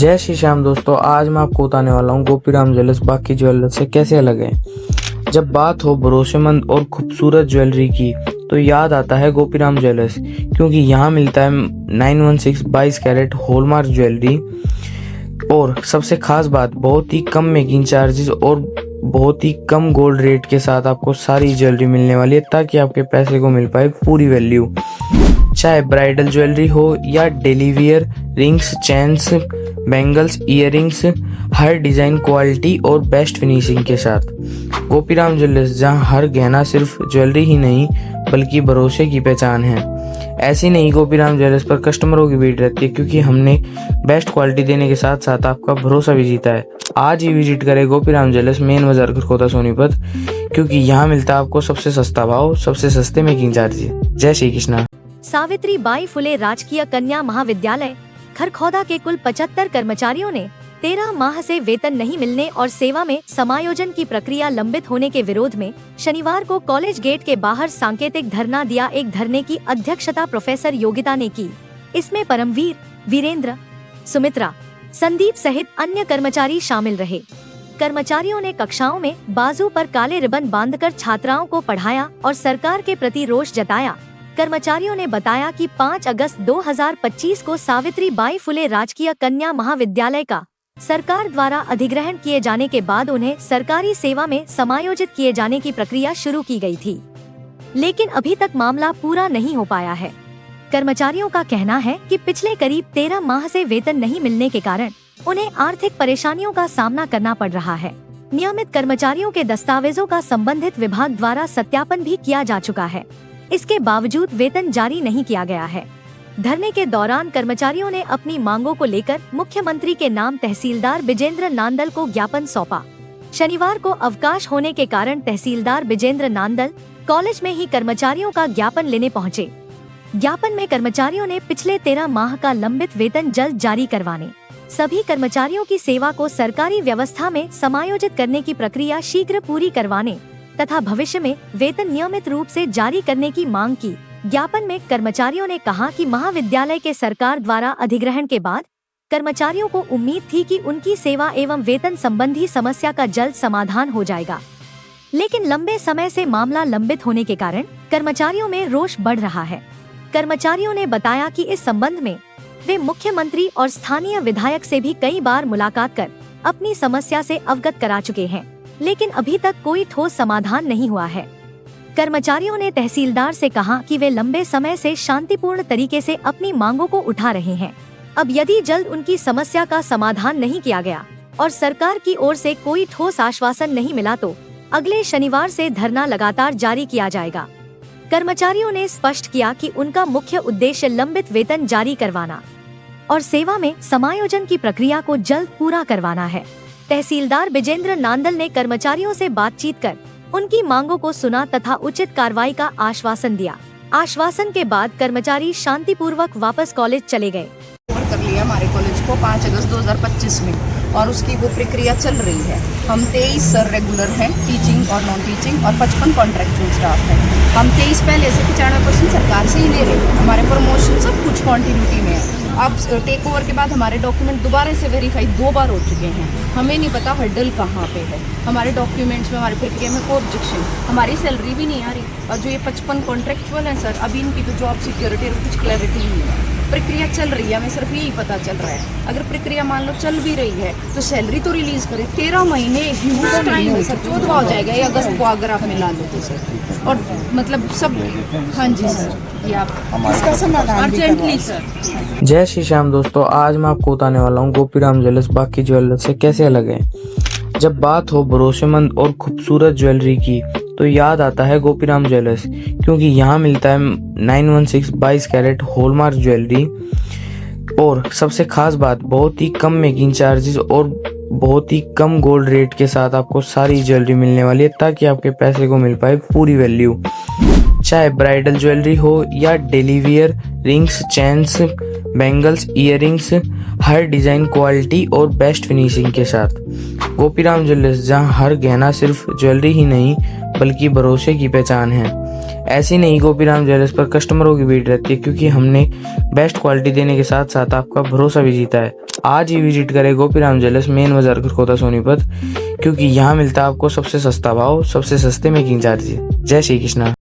जय श्री श्याम दोस्तों, आज मैं आपको बताने वाला हूँ गोपीराम ज्वेलर्स बाकी ज्वेलर्स से कैसे अलग है। जब बात हो भरोसेमंद और खूबसूरत ज्वेलरी की तो याद आता है गोपीराम ज्वेलर्स, क्योंकि यहाँ मिलता है 916 22 कैरेट हॉलमार्क ज्वेलरी। और सबसे खास बात, बहुत ही कम मेकिंग चार्जेस और बहुत ही कम गोल्ड रेट के साथ आपको सारी ज्वेलरी मिलने वाली है, ताकि आपके पैसे को मिल पाए पूरी वैल्यू। चाहे ब्राइडल ज्वेलरी हो या daily wear, rings, chains, bangles, earrings, हर डिज़ाइन, क्वालिटी और बेस्ट फिनिशिंग के साथ। गोपीराम ज्वेलर्स, जहां हर गहना सिर्फ ज्वेलरी ही नहीं बल्कि भरोसे की पहचान है। ऐसी नहीं, गोपीराम ज्वेलर्स पर कस्टमरों की भीड़ रहती है, क्योंकि हमने बेस्ट क्वालिटी देने के साथ साथ आपका भरोसा भी जीता है। आज ही विजिट करें गोपीराम ज्वेलर्स, मेन बाजार, खरखोदा, सोनीपत, क्योंकि यहाँ मिलता है आपको सबसे सस्ता भाव, सबसे सस्ते मेकिंग चार्जेस। जय श्री कृष्णा। सावित्री बाई फुले राजकीय कन्या महाविद्यालय खरखोदा के कुल 75 कर्मचारियों ने 13 माह से वेतन नहीं मिलने और सेवा में समायोजन की प्रक्रिया लंबित होने के विरोध में शनिवार को कॉलेज गेट के बाहर सांकेतिक धरना दिया। एक धरने की अध्यक्षता प्रोफेसर योगिता ने की। इसमें परमवीर, वीरेंद्र, सुमित्रा, संदीप सहित अन्य कर्मचारी शामिल रहे। कर्मचारियों ने कक्षाओं में बाजू पर काले रिबन बांधकर छात्राओं को पढ़ाया और सरकार के प्रति रोष जताया। कर्मचारियों ने बताया कि 5 अगस्त 2025 को सावित्री बाई फुले राजकीय कन्या महाविद्यालय का सरकार द्वारा अधिग्रहण किए जाने के बाद उन्हें सरकारी सेवा में समायोजित किए जाने की प्रक्रिया शुरू की गई थी, लेकिन अभी तक मामला पूरा नहीं हो पाया है। कर्मचारियों का कहना है कि पिछले करीब 13 माह से वेतन नहीं मिलने के कारण उन्हें आर्थिक परेशानियों का सामना करना पड़ रहा है। नियमित कर्मचारियों के दस्तावेजों का संबंधित विभाग द्वारा सत्यापन भी किया जा चुका है, इसके बावजूद वेतन जारी नहीं किया गया है। धरने के दौरान कर्मचारियों ने अपनी मांगों को लेकर मुख्यमंत्री के नाम तहसीलदार विजेंद्र नांदल को ज्ञापन सौंपा। शनिवार को अवकाश होने के कारण तहसीलदार विजेंद्र नांदल कॉलेज में ही कर्मचारियों का ज्ञापन लेने पहुंचे। ज्ञापन में कर्मचारियों ने पिछले 13 माह का लंबित वेतन जल्द जारी करवाने, सभी कर्मचारियों की सेवा को सरकारी व्यवस्था में समायोजित करने की प्रक्रिया शीघ्र पूरी करवाने तथा भविष्य में वेतन नियमित रूप से जारी करने की मांग की। ज्ञापन में कर्मचारियों ने कहा कि महाविद्यालय के सरकार द्वारा अधिग्रहण के बाद कर्मचारियों को उम्मीद थी कि उनकी सेवा एवं वेतन संबंधी समस्या का जल्द समाधान हो जाएगा, लेकिन लंबे समय से मामला लंबित होने के कारण कर्मचारियों में रोष बढ़ रहा है। कर्मचारियों ने बताया कि इस संबंध में वे मुख्यमंत्री और स्थानीय विधायक से भी कई बार मुलाकात कर अपनी समस्या से अवगत करा चुके हैं, लेकिन अभी तक कोई ठोस समाधान नहीं हुआ है। कर्मचारियों ने तहसीलदार से कहा कि वे लंबे समय से शांतिपूर्ण तरीके से अपनी मांगों को उठा रहे हैं। अब यदि जल्द उनकी समस्या का समाधान नहीं किया गया और सरकार की ओर से कोई ठोस आश्वासन नहीं मिला तो अगले शनिवार से धरना लगातार जारी किया जाएगा। कर्मचारियों ने स्पष्ट किया कि उनका मुख्य उद्देश्य लंबित वेतन जारी करवाना और सेवा में समायोजन की प्रक्रिया को जल्द पूरा करवाना है। तहसीलदार विजेंद्र नांदल ने कर्मचारियों से बातचीत कर उनकी मांगों को सुना तथा उचित कार्रवाई का आश्वासन दिया। आश्वासन के बाद कर्मचारी शांतिपूर्वक वापस कॉलेज चले गए। कर लिया हमारे कॉलेज को 5 अगस्त 2025 में, और उसकी वो प्रक्रिया चल रही है। हम 23 सर रेगुलर हैं, टीचिंग और नॉन टीचिंग, और 55 कॉन्ट्रैक्चुअल स्टाफ हैं। हम 23 पहले से 95% सरकार से ही ले रहे हैं। हमारे प्रमोशन सब कुछ कॉन्टिन्यूटी में है। अब टेक ओवर के बाद हमारे डॉक्यूमेंट दोबारा से वेरीफाई 2 बार हो चुके हैं। हमें नहीं पता हर्डल कहाँ पे है। हमारे डॉक्यूमेंट्स में, हमारी प्रक्रिया में कोई ऑब्जेक्शन, हमारी सैलरी भी नहीं आ रही। और जो ये 55 कॉन्ट्रैक्चुअल हैं सर, अभी इनकी तो जॉब सिक्योरिटी और कुछ क्लैरिटी नहीं है। प्रक्रिया चल रही है, हमें सिर्फ यही पता चल रहा है। अगर प्रक्रिया मान लो चल भी रही है तो सैलरी तो रिलीज करें। 13 महीने ह्यूज टाइम है सर, 14वां हो जाएगा ये अगस्त को अगर आप मिला लो तो सर। और मतलब सब, हाँ जी सर, ये आप इसका समाधान अर्जेंटली सर। जय श्री श्याम दोस्तों, आज मैं आपको बताने वाला हूँ गोपीराम ज्वेलर्स बाकी ज्वेलर्स से कैसे अलग है। जब बात हो भरोसेमंद और खूबसूरत ज्वेलरी की तो याद आता है गोपीराम ज्वेलर्स, क्योंकि यहाँ मिलता है 916 22 कैरेट हॉलमार्क ज्वेलरी। और सबसे खास बात, बहुत ही कम मेकिंग चार्जेस और बहुत ही कम गोल्ड रेट के साथ आपको सारी ज्वेलरी मिलने वाली है, ताकि आपके पैसे को मिल पाए पूरी वैल्यू। चाहे ब्राइडल ज्वेलरी हो या daily wear, rings, chains, bangles, earrings, हर डिज़ाइन, क्वालिटी और बेस्ट फिनिशिंग के साथ। गोपीराम ज्वेलर्स, जहां हर गहना सिर्फ ज्वेलरी ही नहीं बल्कि भरोसे की पहचान है। ऐसी नहीं, गोपीराम ज्वेलर्स पर कस्टमरों की भीड़ रहती है क्योंकि हमने बेस्ट क्वालिटी देने के साथ साथ आपका भरोसा भी जीता है। आज ही विजिट करें गोपीराम ज्वेलर्स, मेन बाजार, खरखोदा, सोनीपत, क्योंकि यहाँ मिलता है आपको सबसे सस्ता भाव, सबसे सस्ते मेकिंग चार्जेस। जय श्री कृष्णा।